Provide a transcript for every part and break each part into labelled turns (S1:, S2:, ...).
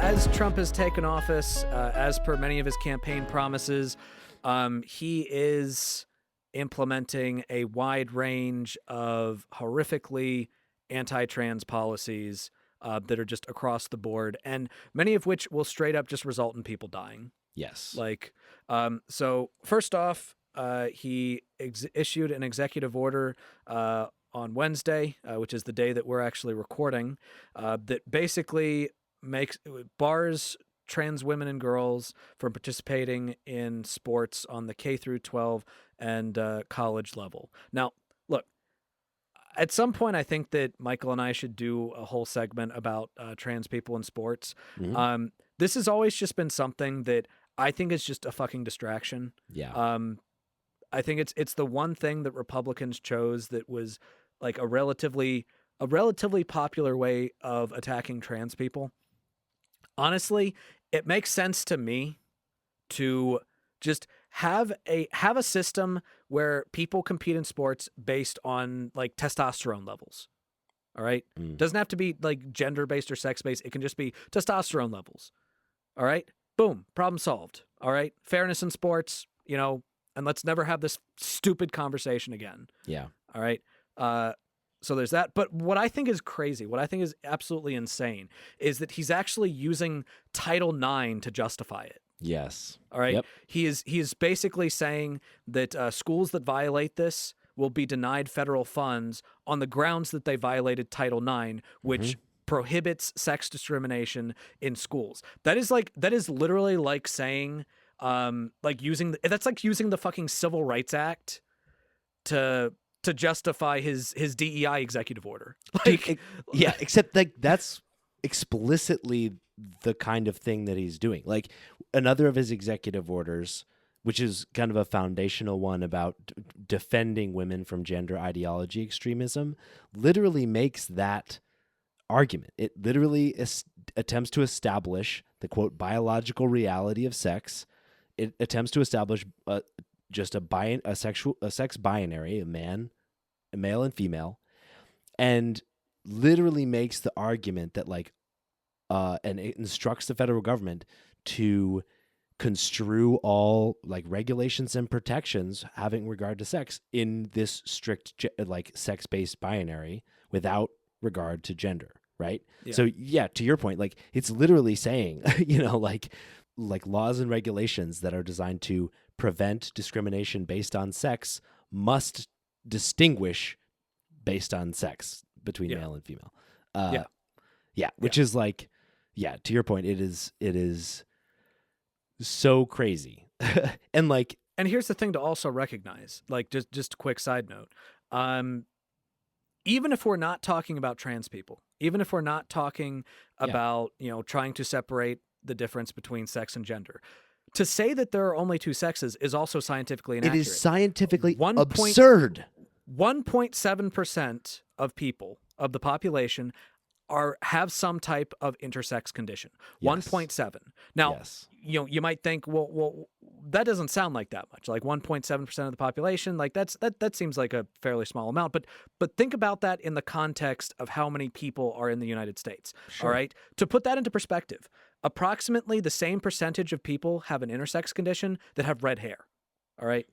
S1: as Trump has taken office, as per many of his campaign promises, he is implementing a wide range of horrifically anti-trans policies that are just across the board, and many of which will straight up just result in people dying.
S2: Yes.
S1: Like, so first off, he issued an executive order on Wednesday, which is the day that we're actually recording, that basically bars trans women and girls from participating in sports on the K through 12 and college level. Now, look, at some point, I think that Michael and I should do a whole segment about trans people in sports.
S2: Mm-hmm.
S1: This has always just been something that I think is just a fucking distraction.
S2: Yeah.
S1: I think it's the one thing that Republicans chose that was like a relatively popular way of attacking trans people. Honestly, it makes sense to me to just have a system where people compete in sports based on like testosterone levels. All right? Doesn't have to be like gender based or sex based. It can just be testosterone levels. All right? Boom, problem solved. All right? Fairness in sports, and let's never have this stupid conversation again.
S2: Yeah.
S1: All right? So there's that. But what I think is crazy, what I think is absolutely insane, is that he's actually using Title IX to justify it.
S2: Yes.
S1: All right?
S2: Yep.
S1: He is basically saying that schools that violate this will be denied federal funds on the grounds that they violated Title IX, which prohibits sex discrimination in schools. That is literally like saying, that's like using the fucking Civil Rights Act to justify his DEI executive order. Like,
S2: yeah, except like that's explicitly the kind of thing that he's doing. Like another of his executive orders, which is kind of a foundational one about defending women from gender ideology extremism, literally makes that argument. It literally attempts to establish the quote biological reality of sex. It attempts to establish just a sex binary, a male and female, and literally makes the argument that and it instructs the federal government to construe all like regulations and protections having regard to sex in this strict sex-based binary without regard to gender, right?
S1: Yeah.
S2: So yeah, to your point, like it's literally saying, like laws and regulations that are designed to prevent discrimination based on sex must distinguish based on sex between male and female. Which is like, to your point, it is so crazy. and
S1: here's the thing to also recognize, like just a quick side note. Even if we're not talking about trans people, even if we're not talking about, trying to separate the difference between sex and gender, to say that there are only two sexes is also scientifically inaccurate.
S2: It is scientifically absurd.
S1: 1.7% of people, of the population, have some type of intersex condition.
S2: Yes.
S1: 1.7. Now,
S2: yes.
S1: You might think, well, that doesn't sound like that much. Like 1.7% of the population, like that seems like a fairly small amount. But think about that in the context of how many people are in the United States.
S2: Sure.
S1: All right. To put that into perspective, approximately the same percentage of people have an intersex condition that have red hair. All right.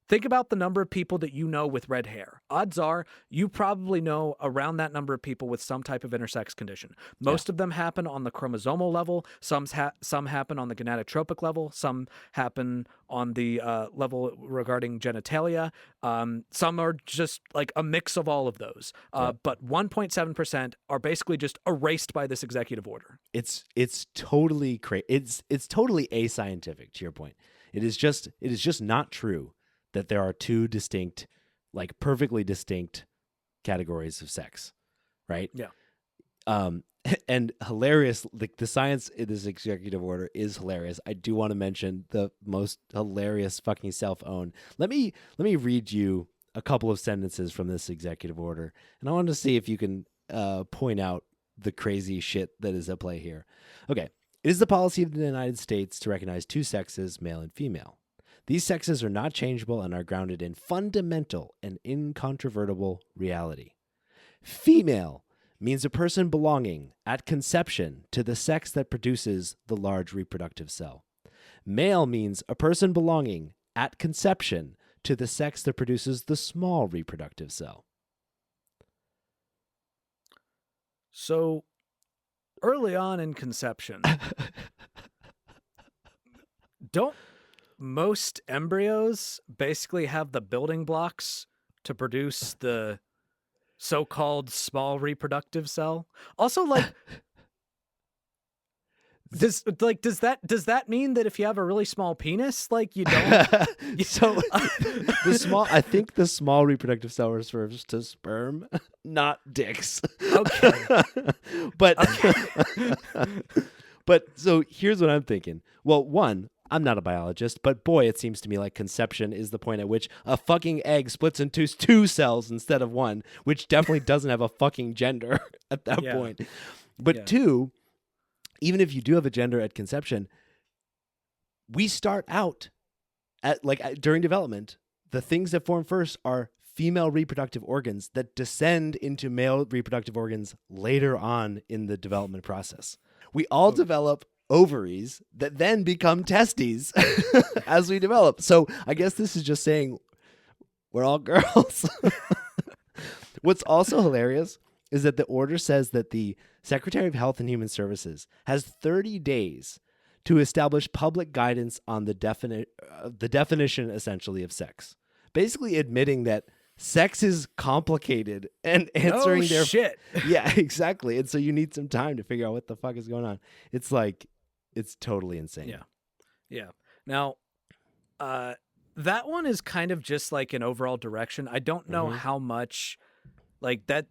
S1: Think about the number of people that you know with red hair. Odds are you probably know around that number of people with some type of intersex condition. Most of them happen on the chromosomal level. Some happen on the gonadotropic level. Some happen on the level regarding genitalia. Some are just like a mix of all of those. But 1.7% are basically just erased by this executive order.
S2: It's totally crazy. It's totally ascientific, to your point. It is just not true that there are two distinct, like perfectly distinct categories of sex, right?
S1: Yeah.
S2: And hilarious, like the science in this executive order is hilarious. I do want to mention the most hilarious fucking self-own. Let me read you a couple of sentences from this executive order, and I want to see if you can point out the crazy shit that is at play here. Okay. It is the policy of the United States to recognize two sexes, male and female. These sexes are not changeable and are grounded in fundamental and incontrovertible reality. Female means a person belonging at conception to the sex that produces the large reproductive cell. Male means a person belonging at conception to the sex that produces the small reproductive cell.
S1: So early on in conception, don't most embryos basically have the building blocks to produce the so-called small reproductive cell? Also, like, does that mean that if you have a really small penis, like, you don't?
S2: So I think the small reproductive cell refers to sperm, not dicks.
S1: Okay.
S2: But so here's what I'm thinking. Well, one, I'm not a biologist, but boy, it seems to me like conception is the point at which a fucking egg splits into two cells instead of one, which definitely doesn't have a fucking gender at that point. But two, even if you do have a gender at conception, we start out at during development, the things that form first are female reproductive organs that descend into male reproductive organs later on in the development process. We all develop ovaries that then become testes as we develop. So I guess this is just saying we're all girls. What's also hilarious is that the order says that the Secretary of Health and Human Services has 30 days to establish public guidance on the definition, essentially, of sex. Basically admitting that sex is complicated and answering their
S1: shit.
S2: Yeah, exactly. And so you need some time to figure out what the fuck is going on. It's like, it's totally insane.
S1: Yeah. Now, that one is kind of just like an overall direction. I don't know how much like that.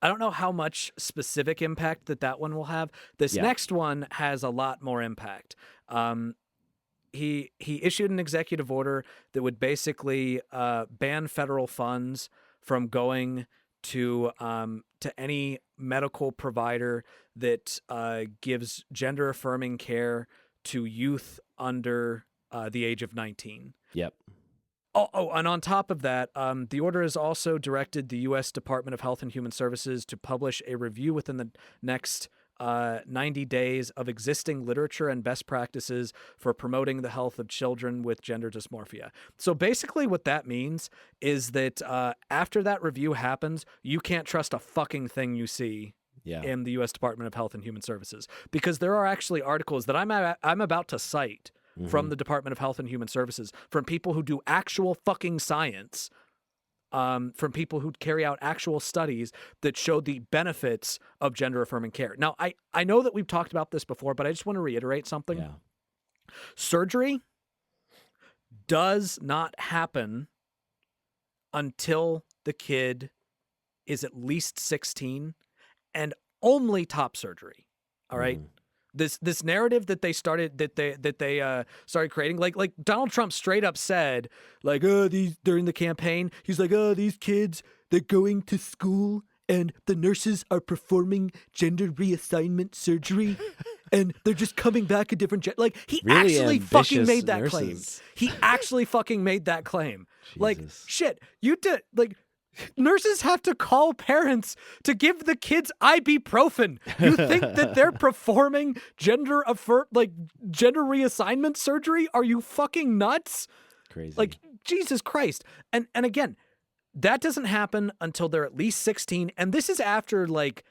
S1: I don't know how much specific impact that one will have. This next one has a lot more impact. He issued an executive order that would basically ban federal funds from going to any medical provider that gives gender affirming care to youth under the age of 19.
S2: Yep.
S1: Oh, and on top of that, the order has also directed the U.S. Department of Health and Human Services to publish a review within the next 90 days of existing literature and best practices for promoting the health of children with gender dysmorphia. So basically what that means is that after that review happens, you can't trust a fucking thing you see in the U.S. Department of Health and Human Services, because there are actually articles that I'm about to cite from the Department of Health and Human Services, from people who do actual fucking science, from people who carry out actual studies that show the benefits of gender affirming care. Now, I know that we've talked about this before, but I just want to reiterate something.
S2: Yeah.
S1: Surgery does not happen until the kid is at least 16, and only top surgery. All right. This narrative that they started creating, like Donald Trump straight up said, like, these during the campaign, he's like, these kids, they're going to school and the nurses are performing gender reassignment surgery and they're just coming back a different like he
S2: really
S1: actually fucking made that
S2: nurses.
S1: claim. He actually fucking made that claim.
S2: Jesus.
S1: Like, shit, you did, like, nurses have to call parents to give the kids ibuprofen. You think that they're performing gender reassignment surgery? Are you fucking nuts?
S2: Crazy.
S1: Like, Jesus Christ. And again, that doesn't happen until they're at least 16. And this is after like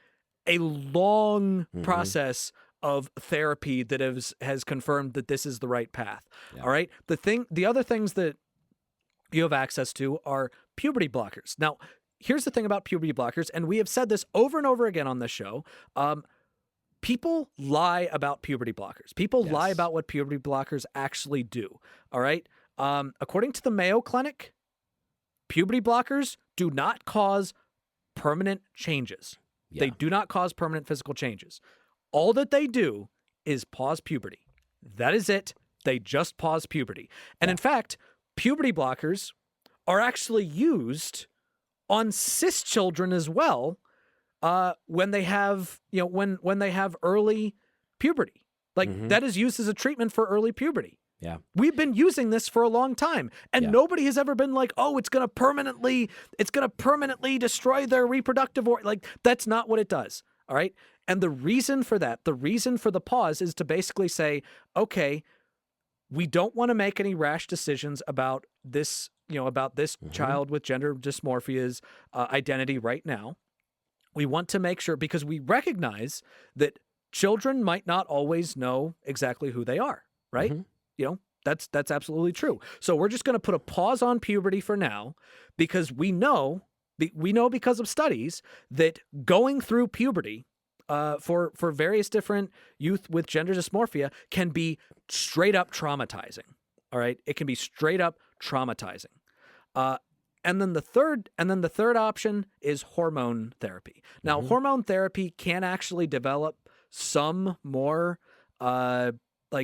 S1: a long process of therapy that has confirmed that this is the right path. Yeah. All right. The other things that you have access to are puberty blockers. Now, here's the thing about puberty blockers, and we have said this over and over again on this show. People lie about puberty blockers. People lie about what puberty blockers actually do. All right. According to the Mayo Clinic, puberty blockers do not cause permanent changes. Yeah. They do not cause permanent physical changes. All that they do is pause puberty. That is it. They just pause puberty. And in fact, puberty blockers are actually used on cis children as well, when they have, when they have early puberty. Like that is used as a treatment for early puberty.
S2: Yeah.
S1: We've been using this for a long time, and
S2: Yeah.
S1: nobody has ever been like, "Oh, it's going to permanently destroy their reproductive or like that's not what it does." All right? And the reason for that, the reason for the pause is to basically say, "Okay, we don't want to make any rash decisions about this, about this
S2: Mm-hmm.
S1: child with gender dysmorphia's identity right now. We want to make sure because we recognize that children might not always know exactly who they are, right?
S2: Mm-hmm.
S1: That's absolutely true. So we're just going to put a pause on puberty for now because we know because of studies that going through puberty for various different youth with gender dysmorphia can be straight up traumatizing. All right, it can be straight up traumatizing. And then the third option is hormone therapy. Now,
S2: Mm-hmm.
S1: hormone therapy can actually develop some more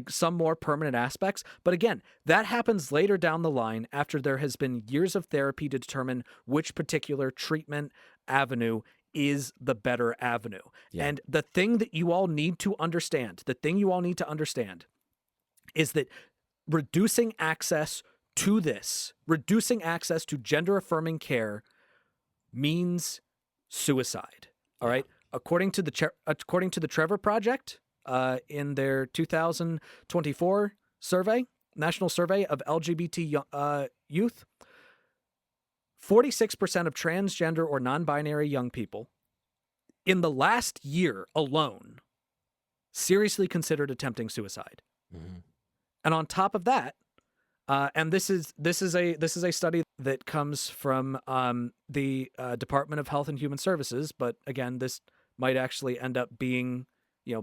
S1: some more permanent aspects, but again, that happens later down the line after there has been years of therapy to determine which particular treatment avenue is the better avenue.
S2: Yeah.
S1: And the thing you all need to understand is that reducing access to gender affirming care means suicide. All right. According to the Trevor Project, in their 2024 survey, national survey of LGBT youth, 46% of transgender or non-binary young people in the last year alone seriously considered attempting suicide.
S2: Mm-hmm.
S1: And on top of that, and this is a study that comes from the Department of Health and Human Services, but again, this might actually end up being,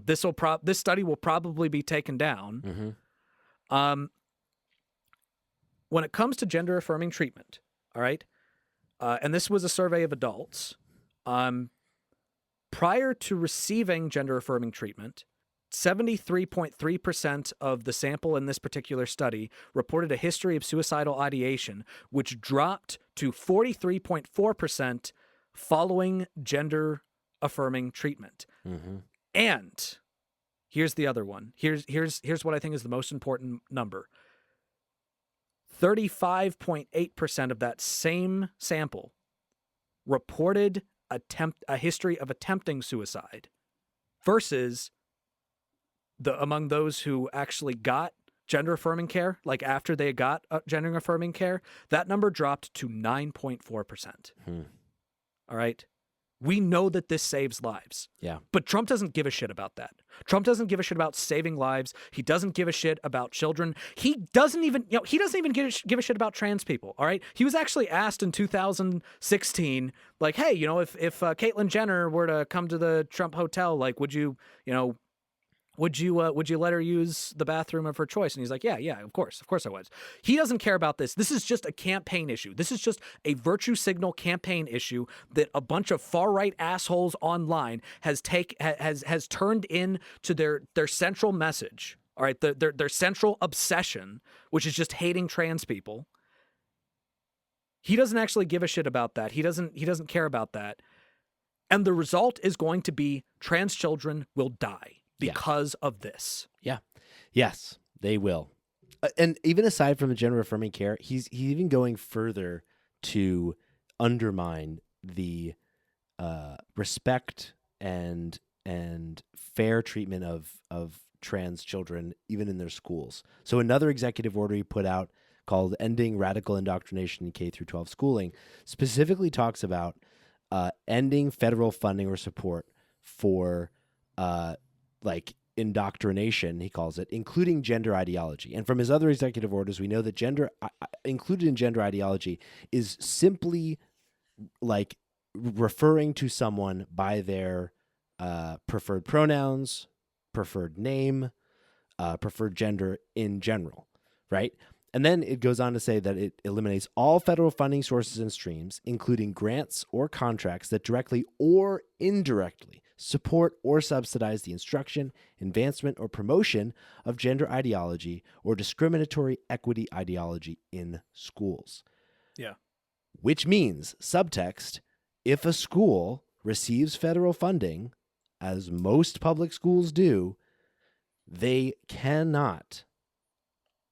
S1: this study will probably be taken down.
S2: Mm-hmm.
S1: When it comes to gender affirming treatment, all right, and this was a survey of adults, prior to receiving gender affirming treatment, 73.3% of the sample in this particular study reported a history of suicidal ideation, which dropped to 43.4% following gender affirming treatment.
S2: Mm-hmm.
S1: And here's the other one. Here's what I think is the most important number. 35.8% of that same sample reported a history of attempting suicide versus among those who actually got gender affirming care, like after they got gender affirming care, that number dropped to 9.4%. All right. We know that this saves lives.
S2: Yeah.
S1: But Trump doesn't give a shit about that. Trump doesn't give a shit about saving lives. He doesn't give a shit about children. He doesn't even give a shit about trans people. All right. He was actually asked in 2016, like, hey, if Caitlyn Jenner were to come to the Trump hotel, like, would you let her use the bathroom of her choice? And he's like, yeah, of course I would. He doesn't care about this. This is just a campaign issue. This is just a virtue signal campaign issue that a bunch of far right assholes online has turned into their central message. All right, their central obsession, which is just hating trans people. He doesn't actually give a shit about that. He doesn't care about that. And the result is going to be trans children will die because of this.
S2: Yeah. Yes, they will. And even aside from the gender affirming care, he's even going further to undermine the respect and fair treatment of trans children, even in their schools. So another executive order he put out called "Ending Radical Indoctrination in K through 12 Schooling" specifically talks about ending federal funding or support for like indoctrination, he calls it, including gender ideology. And from his other executive orders, we know that gender included in gender ideology is simply like referring to someone by their preferred pronouns, preferred name, preferred gender in general, right? And then it goes on to say that it eliminates all federal funding sources and streams, including grants or contracts that directly or indirectly support or subsidize the instruction, advancement, or promotion of gender ideology or discriminatory equity ideology in schools.
S1: Yeah.
S2: Which means, subtext, if a school receives federal funding, as most public schools do, they cannot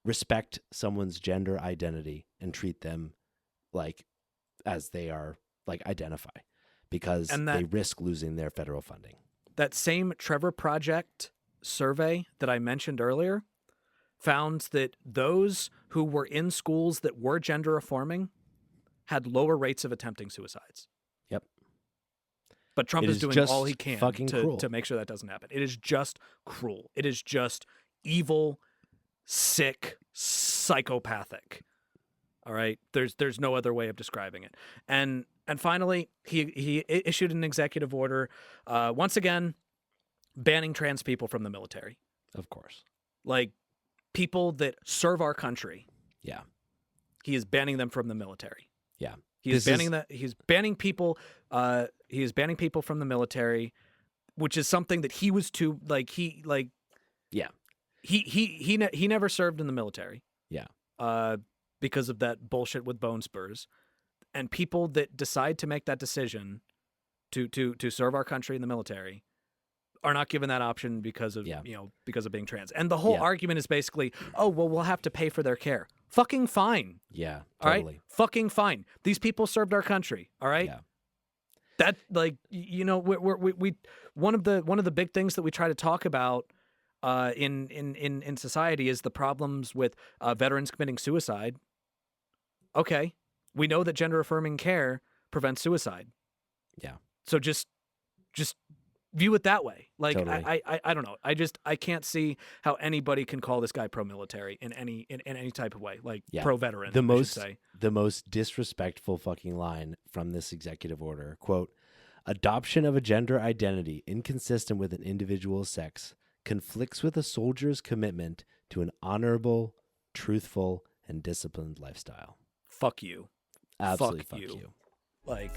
S2: respect someone's gender identity and treat them like as they are, like identify, because
S1: And
S2: they risk losing their federal funding.
S1: that same Trevor Project survey that I mentioned earlier found that those who were in schools that were gender affirming had lower rates of attempting suicides.
S2: Yep.
S1: But Trump
S2: It
S1: is
S2: is
S1: doing
S2: just
S1: all he can
S2: fucking cruel.
S1: to make sure that doesn't happen. It is just cruel. It is just evil, sick, psychopathic. All right. There's no other way of describing it. And finally, he issued an executive order, once again, banning trans people from the military.
S2: Of course.
S1: Like people that serve our country.
S2: Yeah.
S1: He is banning them from the military.
S2: Yeah.
S1: He is banning that. He's banning people. He is banning people from the military, which is something that he was too like.
S2: Yeah.
S1: He never served in the military.
S2: Yeah.
S1: Because of that bullshit with bone spurs, and people that decide to make that decision to serve our country in the military are not given that option because of because of being trans. And the whole argument is basically, oh well, we'll have to pay for their care. Fucking fine.
S2: Yeah.
S1: All
S2: Totally.
S1: right. Fucking fine. These people served our country. All right.
S2: Yeah.
S1: That we one of the big things that we try to talk about in society is the problems with veterans committing suicide. Okay, we know that gender affirming care prevents suicide.
S2: Yeah.
S1: So just view it that way. Like
S2: Totally.
S1: I don't know. I can't see how anybody can call this guy pro-military in any type of way. Like pro-veteran.
S2: The most disrespectful fucking line from this executive order, quote, "Adoption of a gender identity inconsistent with an individual's sex conflicts with a soldier's commitment to an honorable, truthful, and disciplined lifestyle."
S1: Fuck you.
S2: Absolutely
S1: Fuck
S2: fuck
S1: you.
S2: you.
S1: Like